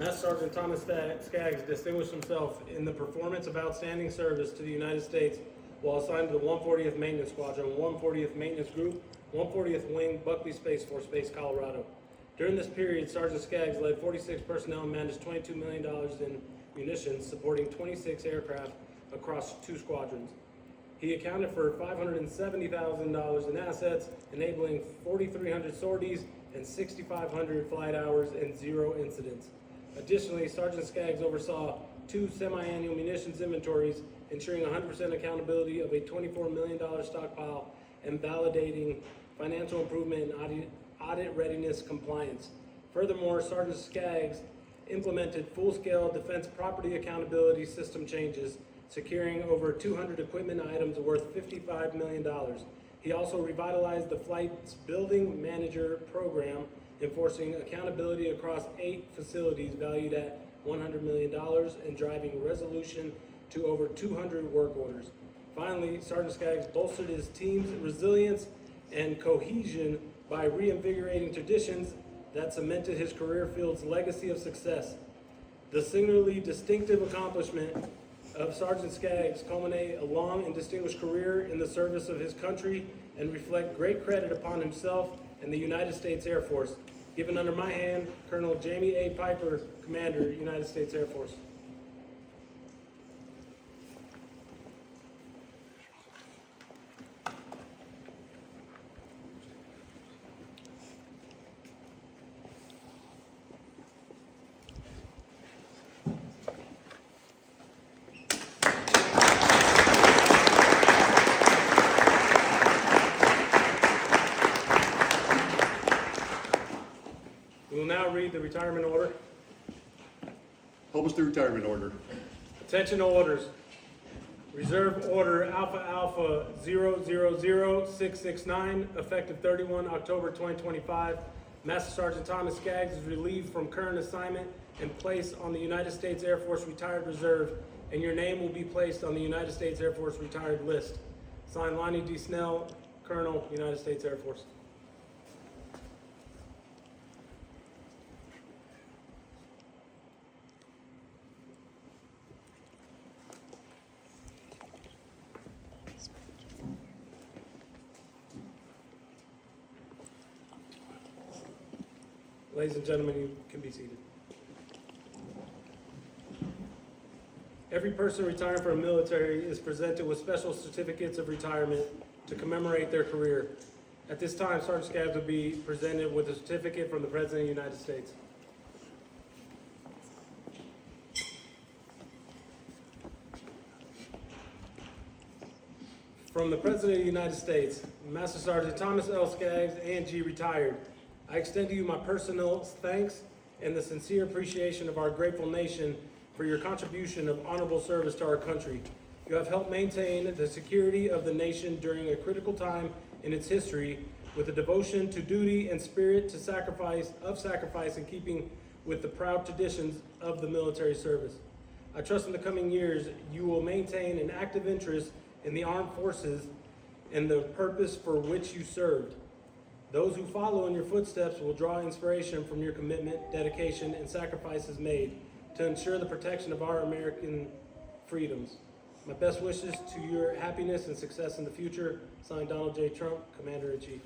Master Sergeant Thomas Skaggs distinguished himself in the performance of outstanding service to the United States while assigned to the 140th Maintenance Squadron, 140th Maintenance Group, 140th Wing, Buckley Space Force Base, Colorado. During this period, Sergeant Skaggs led 46 personnel and managed $22 million in munitions, supporting 26 aircraft across 2 squadrons. He accounted for $570,000 in assets, enabling 4,300 sorties and 6,500 flight hours and 0 incidents. Additionally, Sergeant Skaggs oversaw 2 semi-annual munitions inventories, ensuring 100% accountability of a $24 million stockpile and validating financial improvement and audit readiness compliance. Furthermore, Sergeant Skaggs implemented full-scale defense property accountability system changes, securing over 200 equipment items worth $55 million. He also revitalized the Flight's Building Manager program, enforcing accountability across 8 facilities valued at $100 million and driving resolution to over 200 work orders. Finally, Sergeant Skaggs bolstered his team's resilience and cohesion by reinvigorating traditions that cemented his career field's legacy of success. The singularly distinctive accomplishment of Sergeant Skaggs culminate a long and distinguished career in the service of his country and reflect great credit upon himself and the United States Air Force. Given under my hand, Colonel Jamie A. Piper, Commander, United States Air Force. We will now read the retirement order. Publish the retirement order. Attention orders. Reserve Order Alpha Alpha 000669, effective 31 October 2025. Master Sergeant Thomas Skaggs is relieved from current assignment and placed on the United States Air Force Retired Reserve, and your name will be placed on the United States Air Force Retired List. Signed, Lonnie D. Snell, Colonel, United States Air Force. Ladies and gentlemen, you can be seated. Every person retiring from the military is presented with special certificates of retirement to commemorate their career. At this time, Sergeant Skaggs will be presented with a certificate from the President of the United States. From the President of the United States, Master Sergeant Thomas L. Skaggs, A&G, retired. I extend to you my personal thanks and the sincere appreciation of our grateful nation for your contribution of honorable service to our country. You have helped maintain the security of the nation during a critical time in its history with a devotion to duty and spirit to sacrifice in keeping with the proud traditions of the military service. I trust in the coming years you will maintain an active interest in the armed forces and the purpose for which you served. Those who follow in your footsteps will draw inspiration from your commitment, dedication, and sacrifices made to ensure the protection of our American freedoms. My best wishes to your happiness and success in the future. Signed, Donald J. Trump, Commander-in-Chief.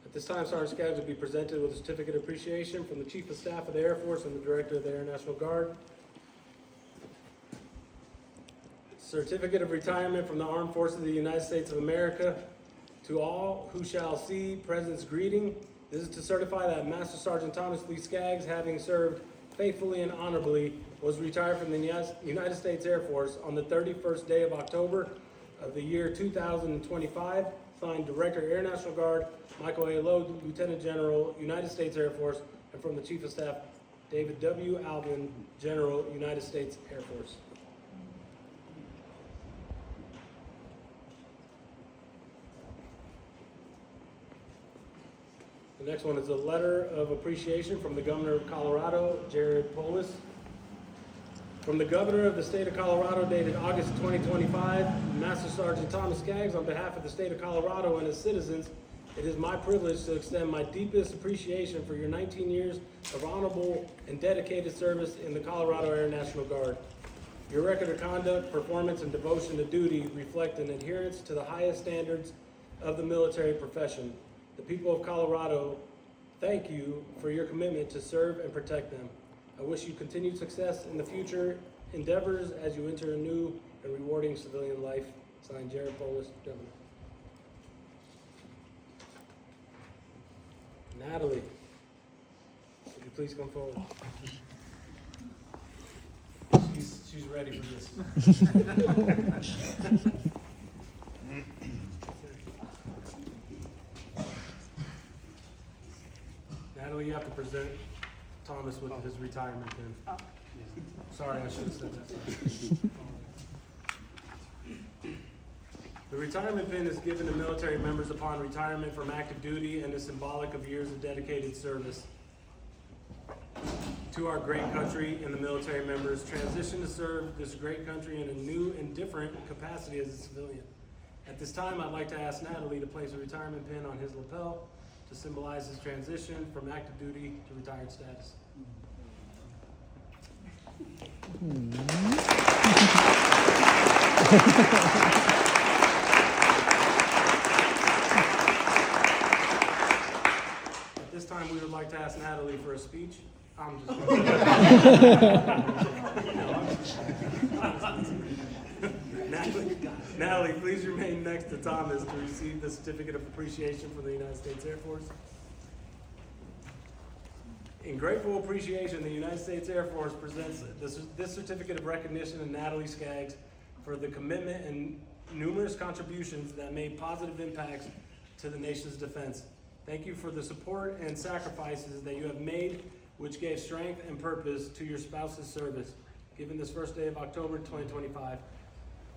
At this time, Sergeant Skaggs will be presented with a certificate of appreciation from the Chief of Staff of the Air Force and the Director of the Air National Guard. Certificate of Retirement from the Armed Forces of the United States of America. To all who shall see President's greeting, this is to certify that Master Sergeant Thomas Lee Skaggs, having served faithfully and honorably, was retired from the United States Air Force on the 31st day of October of the year 2025. Signed, Director, Air National Guard, Michael A. Lowe, Lieutenant General, United States Air Force, and from the Chief of Staff, David W. Alvin, General, United States Air Force. The next one is a letter of appreciation from the Governor of Colorado, Jared Polis. From the Governor of the State of Colorado, dated August 2025, Master Sergeant Thomas Skaggs, on behalf of the State of Colorado and its citizens, It is my privilege to extend my deepest appreciation for your 19 years of honorable and dedicated service in the Colorado Air National Guard. Your record of conduct, performance, and devotion to duty reflect an adherence to the highest standards of the military profession. The people of Colorado thank you for your commitment to serve and protect them. I wish you continued success in the future endeavors as you enter a new and rewarding civilian life. Signed, Jared Polis, Governor. Natalie, would you please come forward? She's ready for this. Natalie, you have to present Thomas with his retirement pin. Sorry, I should have said that. The retirement pin is given to military members upon retirement from active duty and is symbolic of years of dedicated service to our great country, and the military members transition to serve this great country in a new and different capacity as a civilian. At this time, I'd like to ask Natalie to place a retirement pin on his lapel to symbolize his transition from active duty to retired status. At this time, we would like to ask Natalie for a speech. I'm just Natalie, please remain next to Thomas to receive the certificate of appreciation from the United States Air Force. In grateful appreciation, the United States Air Force presents this certificate of recognition to Natalie Skaggs for the commitment and numerous contributions that made positive impacts to the nation's defense. Thank you for the support and sacrifices that you have made, which gave strength and purpose to your spouse's service. Given this first day of October 2025.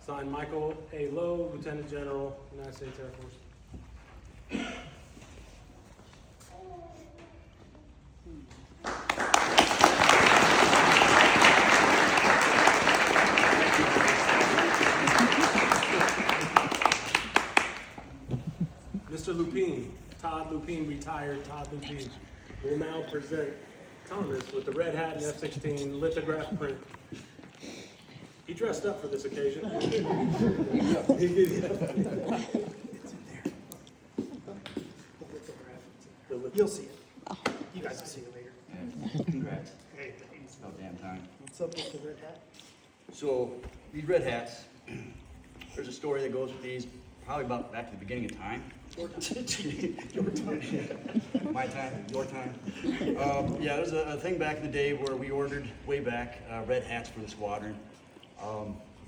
Signed, Michael A. Lowe, Lieutenant General, United States Air Force. Mr. Lupine, Todd Lupine, retired Todd Lupine, will now present Thomas with the red hat and F-16 lithograph print. He dressed up for this occasion. You'll see it. You guys will see it later. Congrats. Hey, thanks. About damn time. What's up with the red hat? So, these red hats, there's a story that goes with these, probably about back to the beginning of time. Your time. My time, your time. Yeah, there's a thing back in the day where we ordered, way back, red hats for the squadron.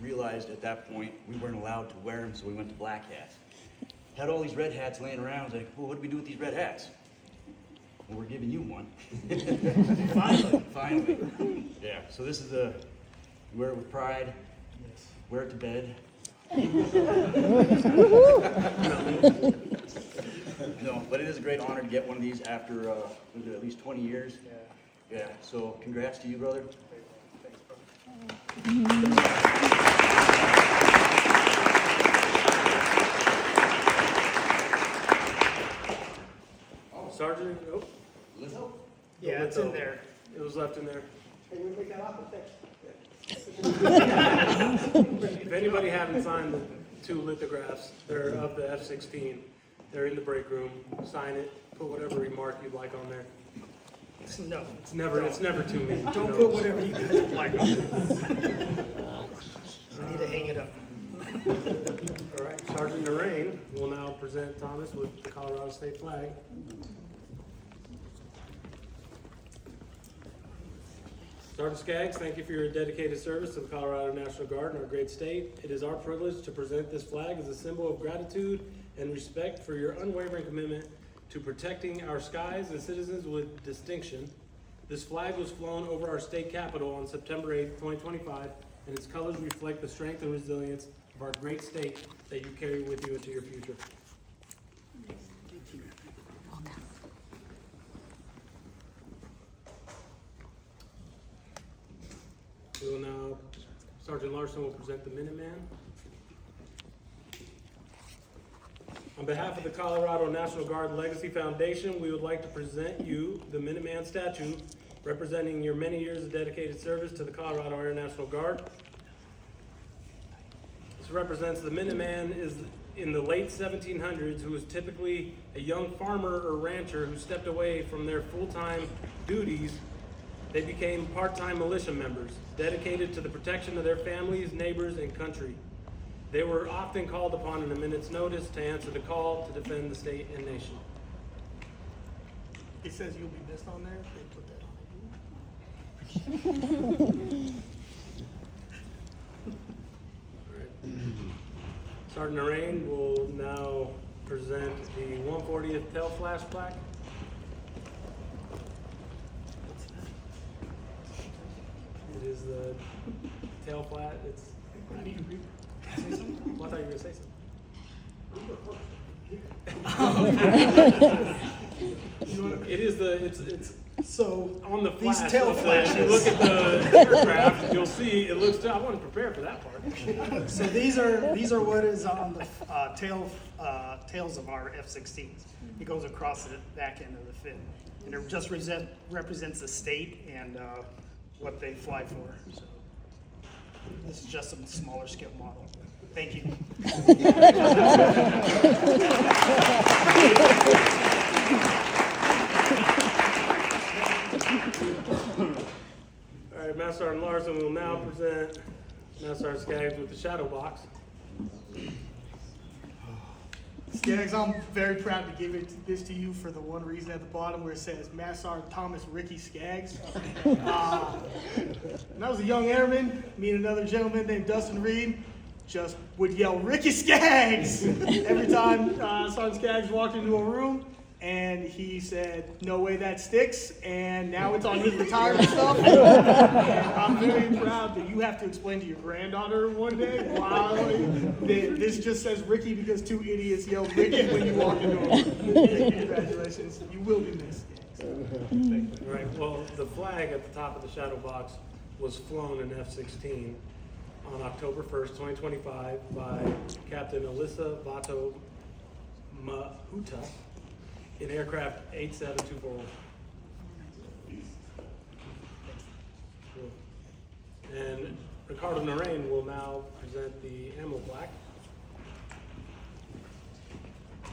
Realized at that point we weren't allowed to wear them, so we went to black hats. Had all these red hats laying around. I was like, well, what do we do with these red hats? Well, we're giving you one. Finally. Yeah, so this is a, wear it with pride, Yes. wear it to bed. No, but it is a great honor to get one of these after, was it at least 20 years? Yeah. Yeah, so congrats to you, brother. Thanks, bro. Sergeant, oh, Yeah, it's in there. it was left in there. Hey, we take that off the text. If anybody haven't signed the two lithographs, they're of the F-16. They're in the break room. Sign it. Put whatever remark you'd like on there. No. It's never too mean. Don't you know. put whatever you guys would like on it. I need to hang it up. All right, Sergeant Narain will now present Thomas with the Colorado State flag. Sergeant Skaggs, thank you for your dedicated service to the Colorado National Guard and our great state. It is our privilege to present this flag as a symbol of gratitude and respect for your unwavering commitment to protecting our skies and citizens with distinction. This flag was flown over our state capitol on September 8th, 2025, and its colors reflect the strength and resilience of our great state that you carry with you into your future. We will now, Sergeant Larson will present the Minuteman. On behalf of the Colorado National Guard Legacy Foundation, we would like to present you the Minuteman statue representing your many years of dedicated service to the Colorado Air National Guard. This represents the Minuteman is in the late 1700s who was typically a young farmer or rancher who stepped away from their full-time duties. They became part-time militia members, dedicated to the protection of their families, neighbors, and country. They were often called upon in a minute's notice to answer the call to defend the state and nation. It says you'll be missed on there. They put that on. Sergeant Narain will now present the 140th tail flash plaque. It is the tail flat. It's. Well, I thought you were gonna say something. It is the. It's So on the these flash. tail If you flashes. look at the aircraft, you'll see it looks. I wasn't prepared for that part. So these are what is on the tails of our F-16s. It goes across the back end of the fin, and it just represents the state and what they fly for. So this is just a smaller scale model. Thank you. All right, Master Sergeant Larson will now present Master Sergeant Skaggs with the shadow box. Skaggs, I'm very proud to give this to you for the one reason at the bottom where it says Master Sergeant Thomas Ricky Skaggs. When I was a young airman, me and another gentleman named Dustin Reed just would yell Ricky Skaggs every time Sergeant Skaggs walked into a room, and he said, "No way that sticks," and now it's on his retirement stuff. And I'm very proud that you have to explain to your granddaughter one day why this just says Ricky because two idiots yelled Ricky when you walk into a room. Congratulations, you will be missed. All right, well, the flag at the top of the shadow box was flown in F-16 on October 1st, 2025 by Captain Alyssa Vato Mahuta in aircraft 87241. And Ricardo Narain will now present the ammo plaque.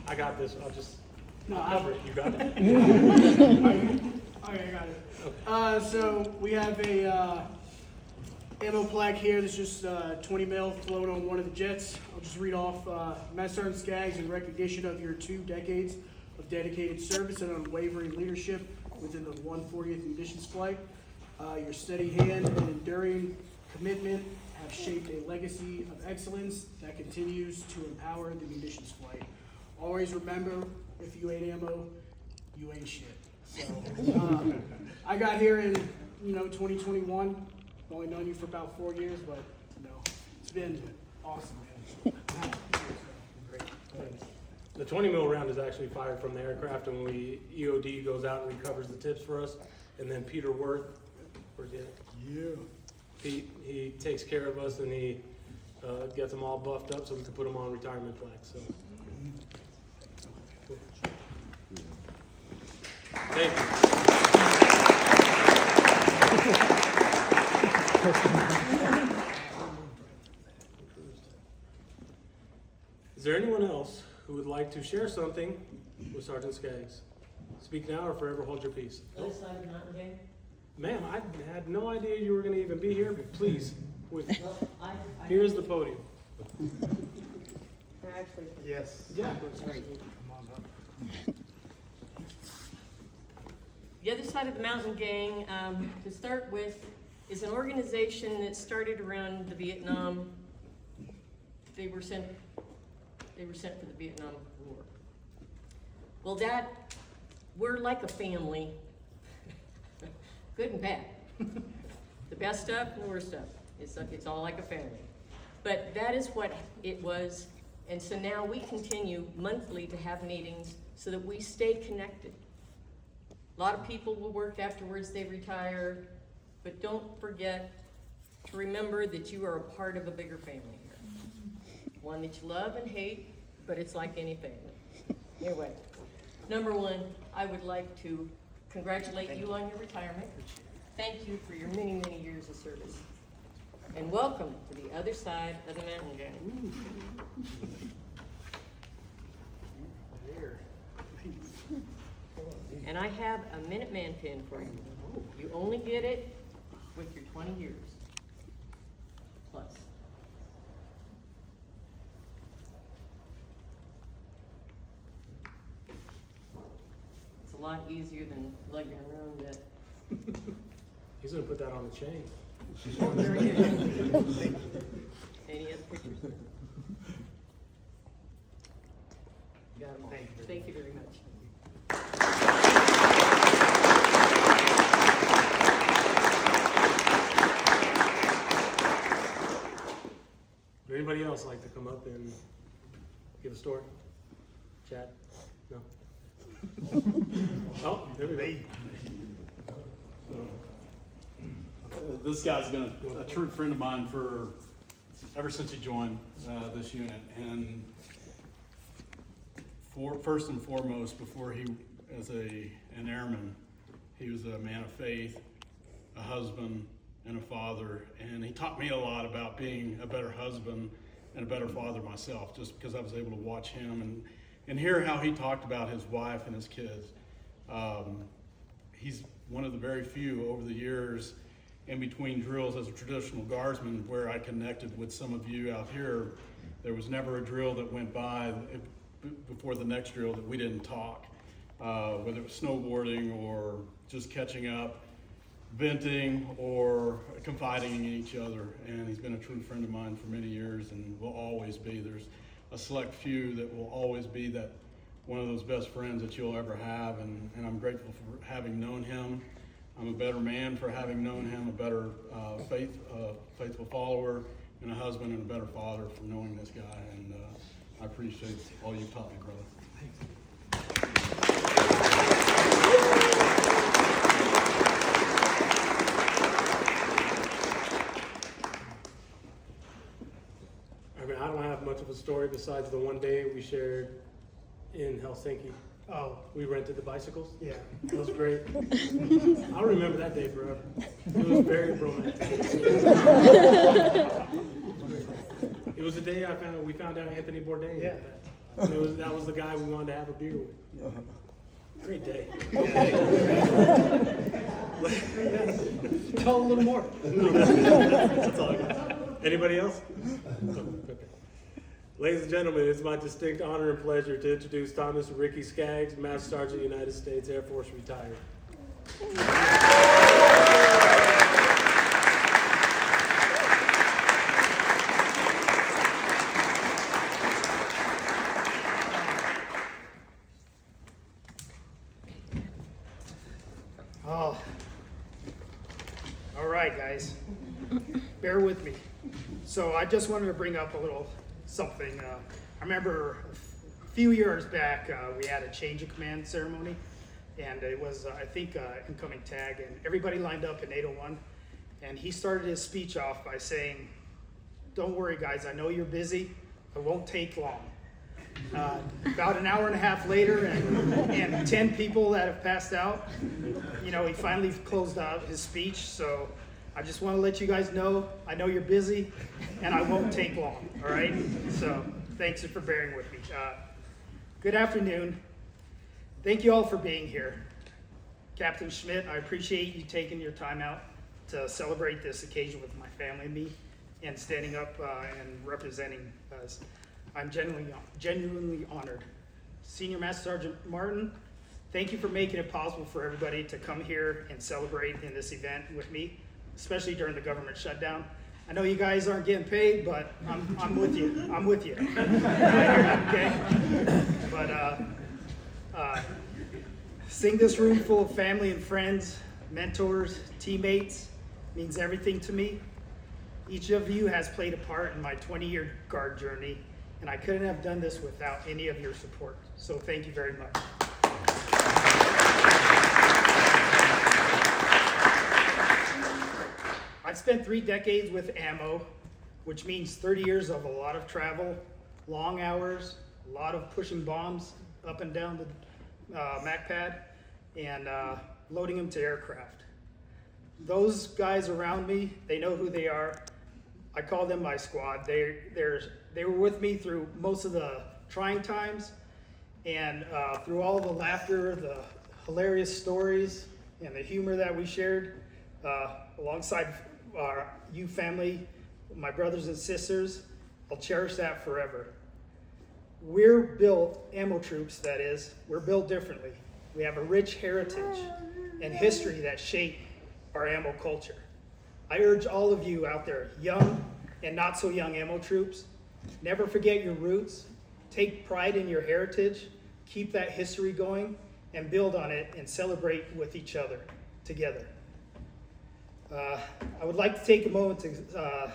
I got this, I'll cover it, you got it? Okay, I got it. So we have a ammo plaque here that's just 20 mil flown on one of the jets. I'll just read off Master Sergeant Skaggs in recognition of your 2 decades of dedicated service and unwavering leadership within the 140th Munitions Flight. Your steady hand and enduring commitment have shaped a legacy of excellence that continues to empower the munitions flight. Always remember, if you ain't ammo, you ain't shit. So, I got here in 2021. I've only known you for about 4 years, but it's been awesome, man. Great. The 20 mil round is actually fired from the aircraft, and EOD goes out and recovers the tips for us. And then Peter Worth, where's he at? Yeah. He takes care of us, and he gets them all buffed up so we can put them on retirement plaques. So, thank you. Is there anyone else who would like to share something with Sergeant Skaggs? Speak now or forever hold your peace. Other side of the mountain gang? Ma'am, I had no idea you were going to even be here, but please, Well, I here's the podium. actually. Yes. Yeah. Sorry. The Other Side of the Mountain Gang, to start with, is an organization that started around the Vietnam. They were sent for the Vietnam War. Well, we're like a family, good and bad. The best stuff and the worst stuff. It's all like a family. But that is what it was, and so now we continue monthly to have meetings so that we stay connected. A lot of people will work afterwards, they retire, but don't forget to remember that you are a part of a bigger family here. One that you love and hate, but it's like any family. Anyway, number one, I would like to congratulate you on your retirement. Thank you for your many, many years of service. And welcome to the other side of the mountain, Janet. And I have a Minuteman pin for you. You only get it with your 20 years plus. It's a lot easier than lugging around that. He's gonna put that on the chain. Very good. Any other pictures? Got 'em all. Thank you very much. Would anybody else like to come up and give a story? Chat? No? Oh, there we go. This guy's been a true friend of mine ever since he joined this unit. And first and foremost, before he as an airman, he was a man of faith, a husband, and a father. And he taught me a lot about being a better husband and a better father myself, just because I was able to watch him and hear how he talked about his wife and his kids. He's one of the very few over the years in between drills as a traditional guardsman where I connected with some of you out here. There was never a drill that went by before the next drill that we didn't talk, whether it was snowboarding or just catching up, venting, or confiding in each other. And he's been a true friend of mine for many years and will always be. There's a select few that will always be that one of those best friends that you'll ever have, and I'm grateful for having known him. I'm a better man for having known him, a better faithful follower, and a husband and a better father for knowing this guy, and I appreciate all you've taught me, brother. I mean, I don't have much of a story besides the one day we shared in Helsinki. Oh, We rented the bicycles. yeah. It was great. I'll remember that day forever. It was very romantic. It was the day we found out Anthony Bourdain. Yeah. That was the guy we wanted to have a beer with. Great day. Tell a little more. That's all I got. Anybody else? Okay. Ladies and gentlemen, it's my distinct honor and pleasure to introduce Thomas Ricky Skaggs, Master Sergeant, United States Air Force, retired. Oh. All right, guys. Bear with me. So I just wanted to bring up a little something. I remember a few years back, we had a change of command ceremony, and it was, I think, incoming tag, and everybody lined up in 801, and he started his speech off by saying, "Don't worry, guys, I know you're busy. It won't take long." About an hour and a half later, and 10 people that have passed out, he finally closed out his speech. So I just want to let you guys know, I know you're busy, and I won't take long, all right? So thanks for bearing with me. Good afternoon. Thank you all for being here. Captain Schmidt, I appreciate you taking your time out to celebrate this occasion with my family and me, and standing up and representing us. I'm genuinely honored. Senior Master Sergeant Martin, thank you for making it possible for everybody to come here and celebrate in this event with me, especially during the government shutdown. I know you guys aren't getting paid, but I'm with you. I'm with you. Okay? But seeing this room full of family and friends, mentors, teammates means everything to me. Each of you has played a part in my 20-year guard journey, and I couldn't have done this without any of your support. So thank you very much. I've spent 3 decades with AMMO, which means 30 years of a lot of travel, long hours, a lot of pushing bombs up and down the Mac pad and loading them to aircraft. Those guys around me, they know who they are. I call them my squad. They were with me through most of the trying times and through all the laughter, the hilarious stories, and the humor that we shared alongside you family, my brothers and sisters. I'll cherish that forever. We're built, ammo troops that is, we're built differently. We have a rich heritage and history that shape our ammo culture. I urge all of you out there, young and not so young ammo troops, never forget your roots, take pride in your heritage, keep that history going, and build on it and celebrate with each other together. I would like to take a moment to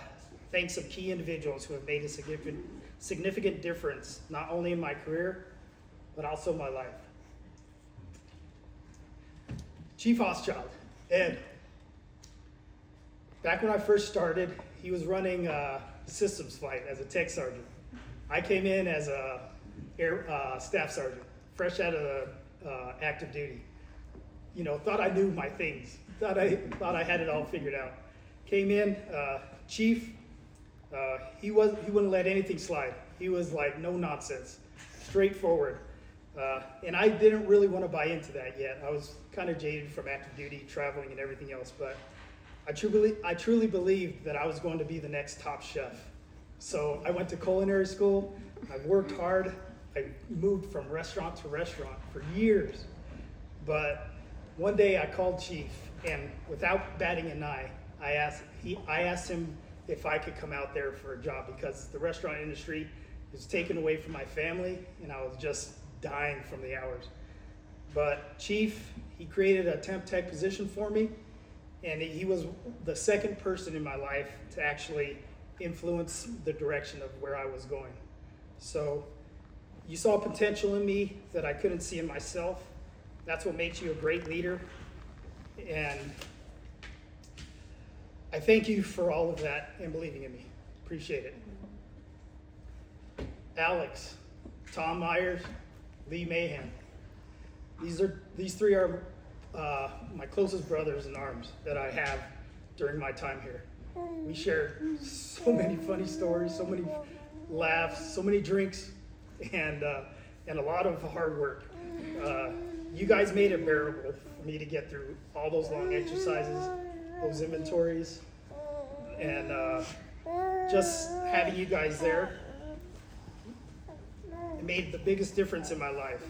thank some key individuals who have made a significant difference, not only in my career, but also my life. Chief Hochschild, Ed. Back when I first started, he was running systems flight as a tech sergeant. I came in as a staff sergeant, fresh out of active duty. You know, thought I knew my things. Thought I had it all figured out. Came in, chief. He wouldn't let anything slide. He was like no nonsense, straightforward. And I didn't really want to buy into that yet. I was kind of jaded from active duty, traveling, and everything else. But I truly believed that I was going to be the next top chef. So I went to culinary school. I worked hard. I moved from restaurant to restaurant for years. But one day I called Chief, and without batting an eye, I asked him if I could come out there for a job because the restaurant industry was taken away from my family, and I was just dying from the hours. But Chief, he created a temp tech position for me, and he was the second person in my life to actually influence the direction of where I was going. So you saw potential in me that I couldn't see in myself. That's what makes you a great leader. And I thank you for all of that and believing in me. Appreciate it. Alex, Tom Myers, Lee Mahan. These three are my closest brothers in arms that I have during my time here. We shared so many funny stories, so many laughs, so many drinks, and a lot of hard work. You guys made it bearable for me to get through all those long exercises, those inventories, and just having you guys there, it made the biggest difference in my life.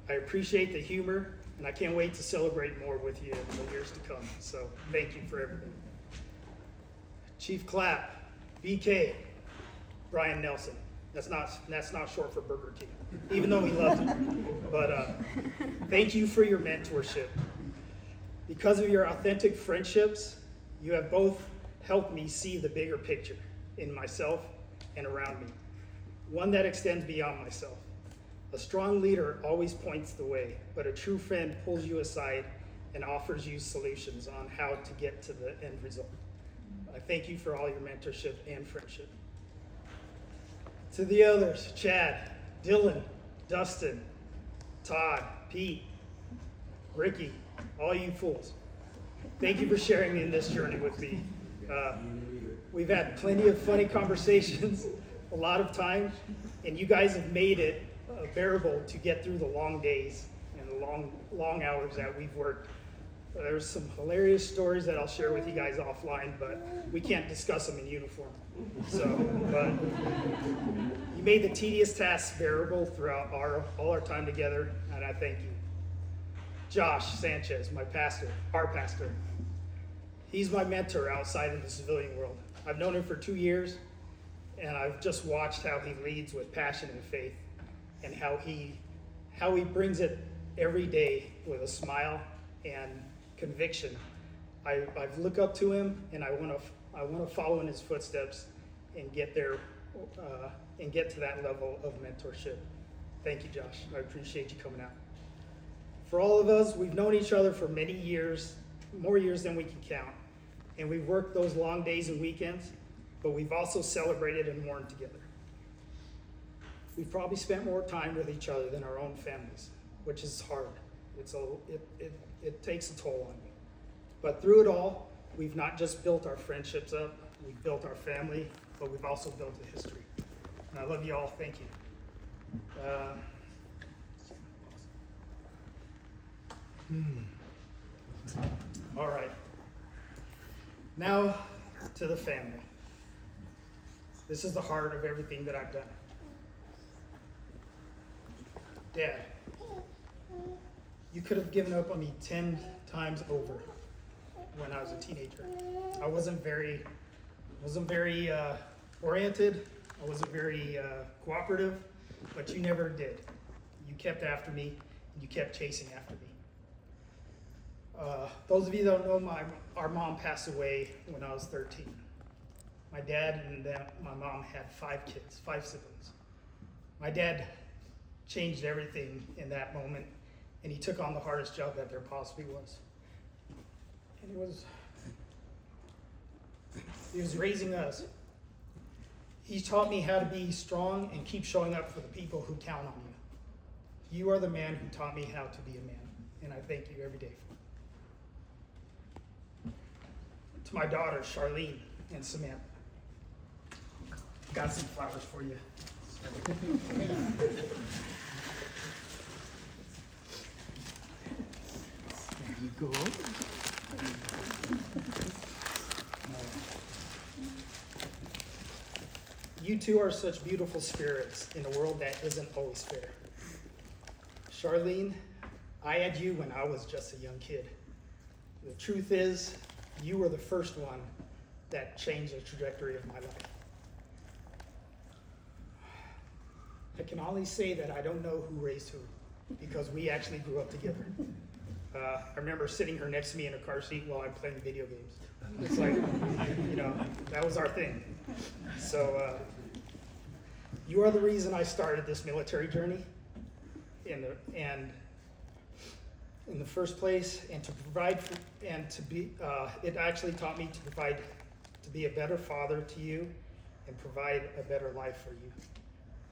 I appreciate the humor, and I can't wait to celebrate more with you in the years to come. So thank you for everything. Chief Clapp, BK, Brian Nelson. That's not short for Burger King, even though he loves it. But thank you for your mentorship. Because of your authentic friendships, you have both helped me see the bigger picture in myself and around me, one that extends beyond myself. A strong leader always points the way, but a true friend pulls you aside and offers you solutions on how to get to the end result. I thank you for all your mentorship and friendship. To the others, Chad, Dylan, Dustin, Todd, Pete, Ricky, all you fools. Thank you for sharing in this journey with me. We've had plenty of funny conversations, a lot of times, and you guys have made it bearable to get through the long days and the long hours that we've worked. There's some hilarious stories that I'll share with you guys offline, but we can't discuss them in uniform. So, but you made the tedious tasks bearable throughout all our time together, and I thank you. Josh Sanchez, our pastor. He's my mentor outside of the civilian world. I've known him for 2 years, and I've just watched how he leads with passion and faith, and how he brings it every day with a smile and conviction. I look up to him, and I want to follow in his footsteps and get there and get to that level of mentorship. Thank you, Josh. I appreciate you coming out. For all of us, we've known each other for many years, more years than we can count, and we've worked those long days and weekends, but we've also celebrated and mourned together. We've probably spent more time with each other than our own families, which is hard. It takes a toll on you. But through it all, we've not just built our friendships up, we've built our family, but we've also built a history. And I love you all. Thank you. All right. Now to the family. This is the heart of everything that I've done. Dad, you could have given up on me 10 times over when I was a teenager. I wasn't very oriented. I wasn't very cooperative, but you never did. You kept after me, and you kept chasing after me. Those of you that don't know, our mom passed away when I was 13. My dad and my mom had 5 kids, 5 siblings. My dad changed everything in that moment, and he took on the hardest job that there possibly was. And he was raising us. He taught me how to be strong and keep showing up for the people who count on you. You are the man who taught me how to be a man, and I thank you every day. To my daughters, Charlene and Samantha, got some flowers for you. There you go. You two are such beautiful spirits in a world that isn't always fair. Charlene, I had you when I was just a young kid. The truth is, you were the first one that changed the trajectory of my life. I can only say that I don't know who raised who, because we actually grew up together. I remember sitting her next to me in a car seat while I'm playing video games. It's like, that was our thing. So, you are the reason I started this military journey in the first place, and to provide it actually taught me to be a better father to you and provide a better life for you.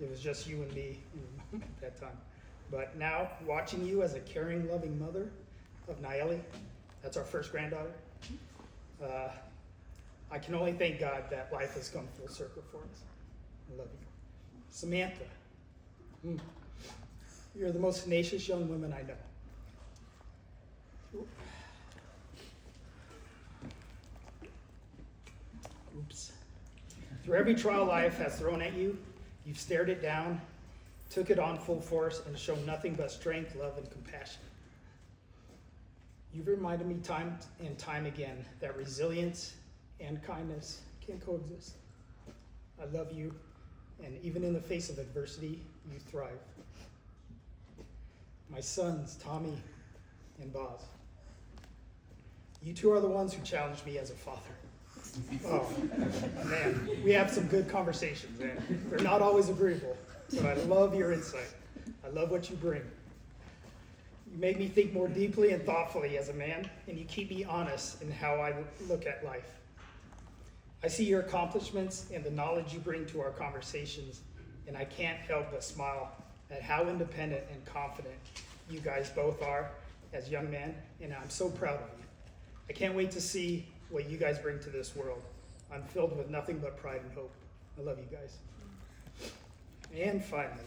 It was just you and me at that time. But now, watching you as a caring, loving mother of Naeli, that's our first granddaughter, I can only thank God that life has come full circle for us. I love you. Samantha, you're the most tenacious young woman I know. Oops. Through every trial life has thrown at you, you've stared it down, took it on full force, and shown nothing but strength, love, and compassion. You've reminded me time and time again that resilience and kindness can coexist. I love you, and even in the face of adversity, you thrive. My sons, Tommy and Boz, you two are the ones who challenged me as a father. Oh, man, we have some good conversations, and they're not always agreeable, but I love your insight. I love what you bring. You make me think more deeply and thoughtfully as a man, and you keep me honest in how I look at life. I see your accomplishments and the knowledge you bring to our conversations, and I can't help but smile at how independent and confident you guys both are as young men, and I'm so proud of you. I can't wait to see what you guys bring to this world. I'm filled with nothing but pride and hope. I love you guys. And finally,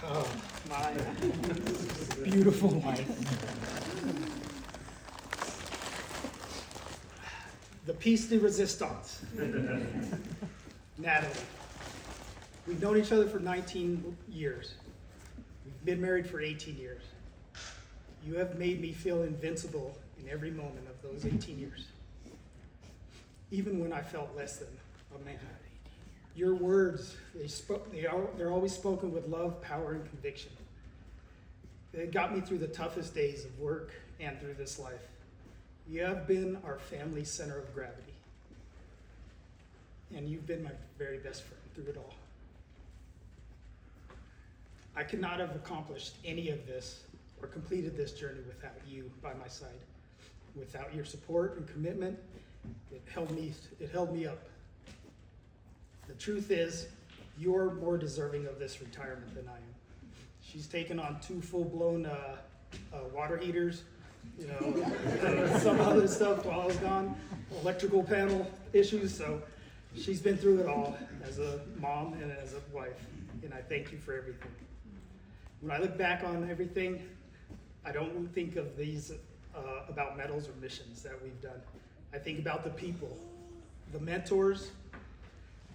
oh, my beautiful wife. The piece de resistance, Natalie. We've known each other for 19 years. We've been married for 18 years. You have made me feel invincible in every moment of those 18 years. Even when I felt less than a man. Your words, they're always spoken with love, power, and conviction. They got me through the toughest days of work and through this life. You have been our family's center of gravity. And you've been my very best friend through it all. I could not have accomplished any of this or completed this journey without you by my side. Without your support and commitment, it held me up. The truth is, you're more deserving of this retirement than I am. She's taken on 2 full-blown water heaters, you know, some other stuff while I was gone, electrical panel issues, so she's been through it all as a mom and as a wife, and I thank you for everything. When I look back on everything, I don't think of these about medals or missions that we've done. I think about the people, the mentors,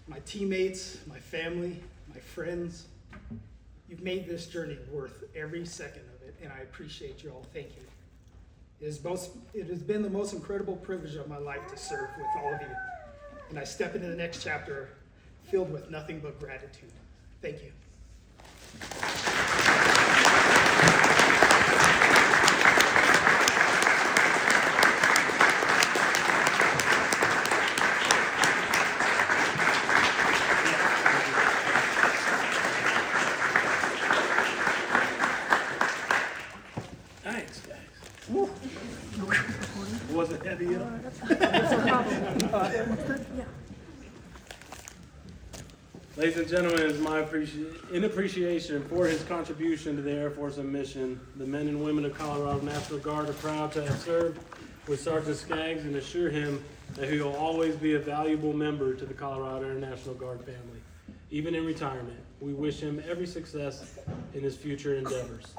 my teammates, my family, my friends. You've made this journey worth every second of it, and I appreciate you all. Thank you. It has been the most incredible privilege of my life to serve with all of you, and I step into the next chapter filled with nothing but gratitude. Thank you. Thanks, guys. Wasn't heavy enough. Ladies and gentlemen, it's my in appreciation for his contribution to the Air Force and mission, the men and women of Colorado National Guard are proud to have served with Sergeant Skaggs and assure him that he will always be a valuable member to the Colorado Air National Guard family. Even in retirement, we wish him every success in his future endeavors.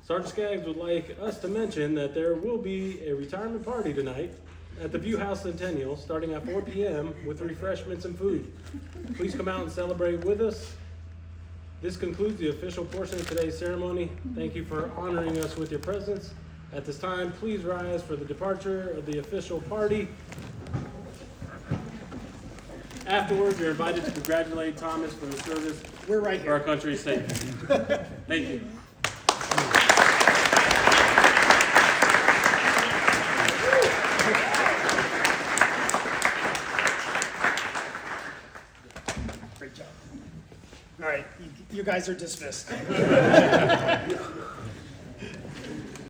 Sergeant Skaggs would like us to mention that there will be a retirement party tonight at the View House Centennial starting at 4 p.m. with refreshments and food. Please come out and celebrate with us. This concludes the official portion of today's ceremony. Thank you for honoring us with your presence. At this time, please rise for the departure of the official party. Afterwards, you're invited to congratulate Thomas for his service We're right for our here. country's sake. Thank you. Great job. All right, you guys are dismissed.